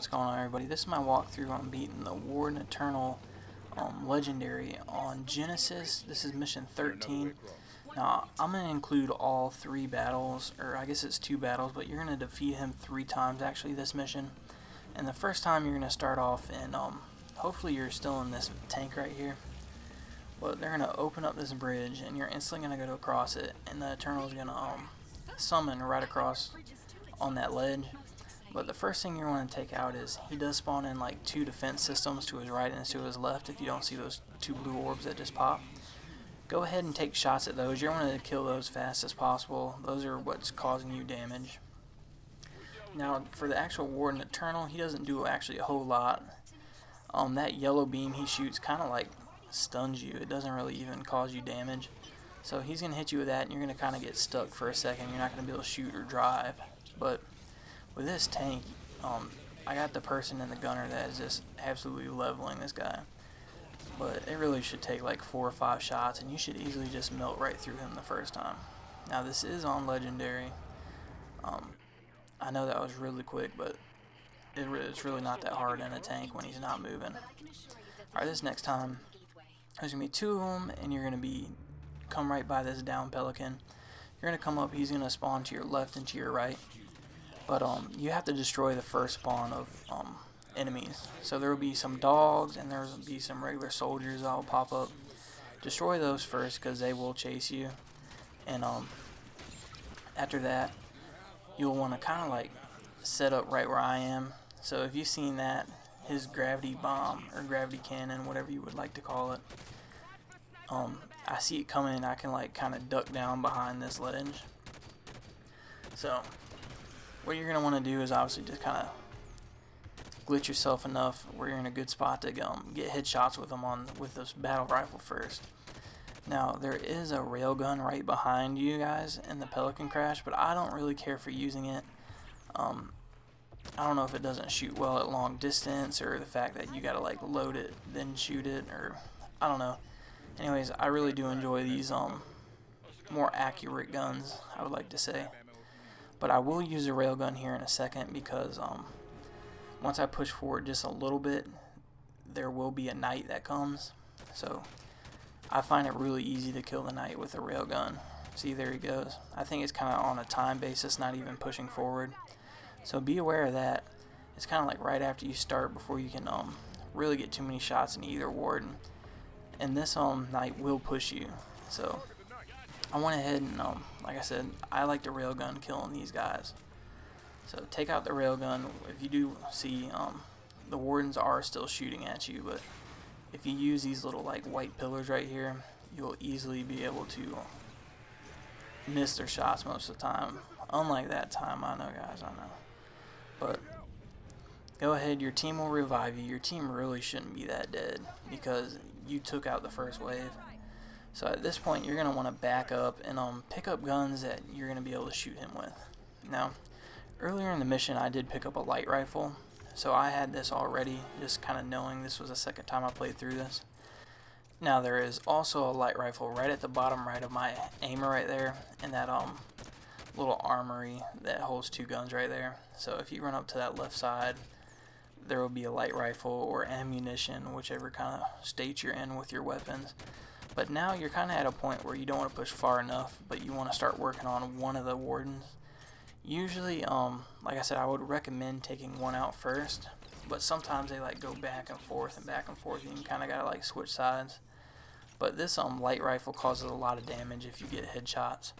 what's going on, everybody? This is my walkthrough on beating the Warden Eternal Legendary on Genesis. This is mission 13. Now, I'm going to include all 3 battles, or I guess it's 2 battles, but you're going to defeat him 3 times, actually, this mission. And the first time you're going to start off, and hopefully you're still in this tank right here. But they're going to open up this bridge, and you're instantly going to go across it, and the Eternal is going to summon right across on that ledge. But the first thing you want to take out is he does spawn in like 2 defense systems to his right and to his left. If you don't see those 2 blue orbs that just pop, go ahead and take shots at those. You're going to kill those fast as possible. Those are what's causing you damage. Now for the actual Warden Eternal, he doesn't do actually a whole lot. That yellow beam he shoots kind of like stuns you. It doesn't really even cause you damage. So he's going to hit you with that, and you're going to kind of get stuck for a second. You're not going to be able to shoot or drive. But with this tank, I got the person in the gunner that is just absolutely leveling this guy. But it really should take like 4 or 5 shots, and you should easily just melt right through him the first time. Now this is on Legendary. I know that was really quick, but it's really not that hard in a tank when he's not moving. Alright, this next time, there's going to be 2 of them, and you're going to come right by this down pelican. You're going to come up, he's going to spawn to your left and to your right. But you have to destroy the first spawn of enemies. So there will be some dogs, and there will be some regular soldiers that will pop up. Destroy those first, because they will chase you. And after that, you'll want to kind of like set up right where I am. So if you've seen that, his gravity bomb, or gravity cannon, whatever you would like to call it, I see it coming, and I can like kind of duck down behind this ledge. So what you're going to want to do is obviously just kind of glitch yourself enough where you're in a good spot to get headshots with them with this battle rifle first. Now there is a railgun right behind you guys in the Pelican crash, but I don't really care for using it. I don't know if it doesn't shoot well at long distance, or the fact that you got to like load it then shoot it, or I don't know. Anyways, I really do enjoy these more accurate guns, I would like to say. But I will use a railgun here in a second, because once I push forward just a little bit, there will be a knight that comes. So I find it really easy to kill the knight with a railgun. See, there he goes. I think it's kind of on a time basis, not even pushing forward. So be aware of that. It's kind of like right after you start, before you can really get too many shots in either Warden. And this knight will push you. So I went ahead and, like I said, I like the railgun killing these guys. So take out the railgun. If you do see, the Wardens are still shooting at you, but if you use these little like white pillars right here, you'll easily be able to miss their shots most of the time. Unlike that time, I know guys, I know. But go ahead, your team will revive you. Your team really shouldn't be that dead, because you took out the first wave. So at this point, you're going to want to back up and pick up guns that you're going to be able to shoot him with. Now, earlier in the mission, I did pick up a light rifle. So I had this already, just kind of knowing this was the second time I played through this. Now, there is also a light rifle right at the bottom right of my aimer right there, and that little armory that holds 2 guns right there. So if you run up to that left side, there will be a light rifle or ammunition, whichever kind of state you're in with your weapons. But now you're kind of at a point where you don't want to push far enough, but you want to start working on one of the Wardens. Usually, like I said, I would recommend taking one out first, but sometimes they like go back and forth, and you kind of gotta like switch sides. But this light rifle causes a lot of damage if you get headshots.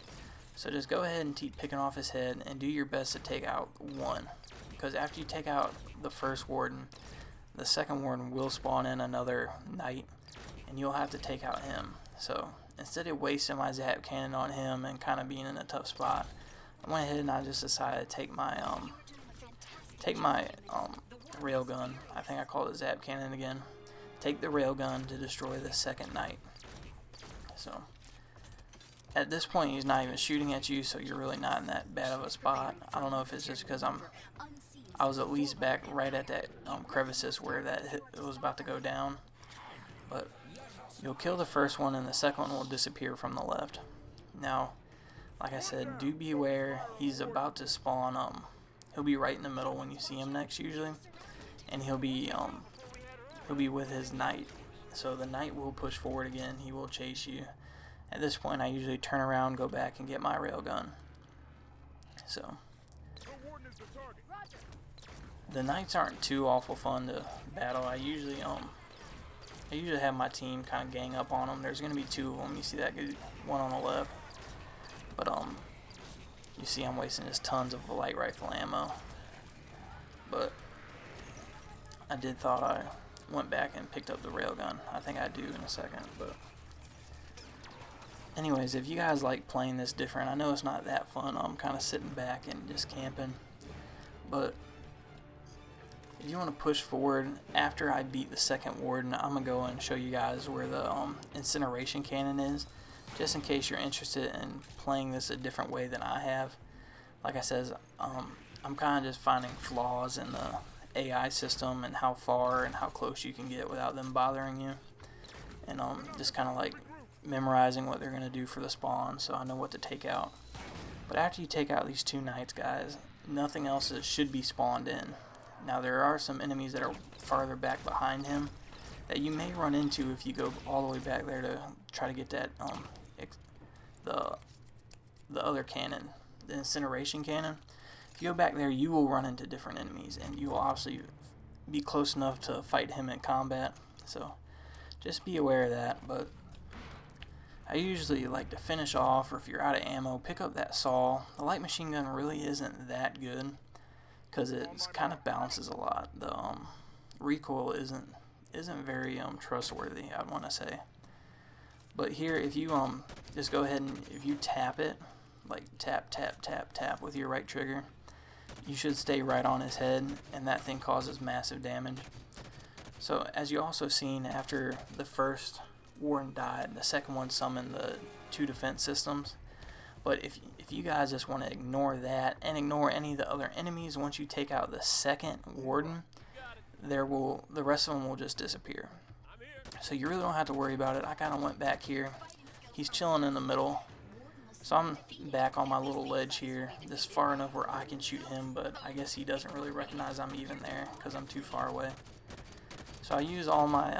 So just go ahead and keep picking off his head, and do your best to take out one, because after you take out the first Warden, the second Warden will spawn in another knight, and you'll have to take out him. So instead of wasting my zap cannon on him and kind of being in a tough spot, I went ahead and I just decided to take my railgun. I think I called it zap cannon again. Take the railgun to destroy the second knight. So at this point, he's not even shooting at you, so you're really not in that bad of a spot. I don't know if it's just because I was at least back right at that crevices where it was about to go down. But you'll kill the first one, and the second one will disappear from the left. Now, like I said, do be aware, he's about to spawn, he'll be right in the middle when you see him next usually. and he'll be with his knight. So the knight will push forward again. He will chase you. At this point, I usually turn around, go back, and get my railgun. So the knights aren't too awful fun to battle. I usually have my team kind of gang up on them. There's gonna be two of them. You see that good one on the left, but you see I'm wasting just tons of light rifle ammo. But I thought I went back and picked up the railgun. I think I do in a second. But anyways, if you guys like playing this different, I know it's not that fun. I'm kind of sitting back and just camping. But if you want to push forward, after I beat the second warden, I'm going to go and show you guys where the incineration cannon is, just in case you're interested in playing this a different way than I have. Like I said, I'm kind of just finding flaws in the AI system and how far and how close you can get without them bothering you. And just kind of like memorizing what they're going to do for the spawn, so I know what to take out. But after you take out these two knights, guys, nothing else should be spawned in. Now there are some enemies that are farther back behind him that you may run into if you go all the way back there to try to get that the other cannon, the incineration cannon. If you go back there, you will run into different enemies, and you will obviously be close enough to fight him in combat. So just be aware of that. But I usually like to finish off, or if you're out of ammo, pick up that saw. The light machine gun really isn't that good because it kind of bounces a lot. The recoil isn't very trustworthy, I'd want to say. But here, if you just go ahead and if you tap it, like tap tap tap tap with your right trigger, you should stay right on his head, and that thing causes massive damage. So as you also seen, after the first warden died, the second one summoned the two defense systems. But if you guys just want to ignore that and ignore any of the other enemies, once you take out the second warden, the rest of them will just disappear. So you really don't have to worry about it. I kind of went back here. He's chilling in the middle. So I'm back on my little ledge here, just far enough where I can shoot him, but I guess he doesn't really recognize I'm even there because I'm too far away. So I use all my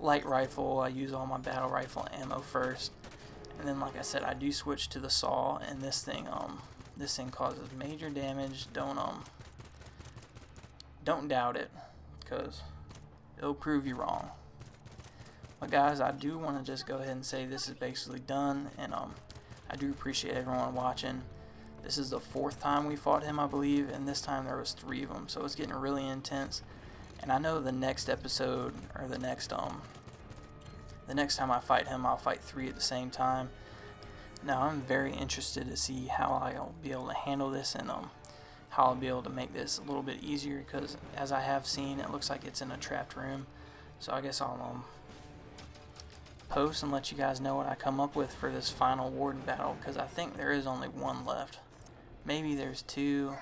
light rifle, I use all my battle rifle ammo first, and then like I said, I do switch to the saw, and this thing causes major damage. Don't doubt it, because it'll prove you wrong. But guys, I do want to just go ahead and say this is basically done, and I do appreciate everyone watching. This is the fourth time we fought him, I believe, and this time there was 3 of them, so it's getting really intense. And I know the next episode, or the next time I fight him, I'll fight 3 at the same time. Now I'm very interested to see how I'll be able to handle this, and how I'll be able to make this a little bit easier, because as I have seen, it looks like it's in a trapped room. So I guess I'll post and let you guys know what I come up with for this final warden battle, because I think there is only 1 left. Maybe there's 2.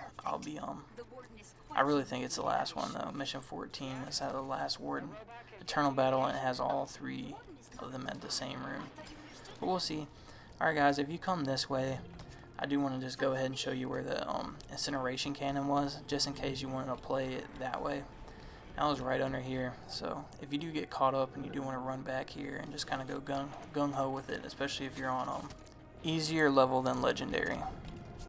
I really think it's the last one though. Mission 14 is the last warden eternal battle, and it has all 3 of them at the same room. But we'll see. Alright guys, if you come this way, I do want to just go ahead and show you where the incineration cannon was, just in case you wanted to play it that way. That was right under here, so if you do get caught up and you do want to run back here and just kind of go gung-ho with it, especially if you're on easier level than legendary.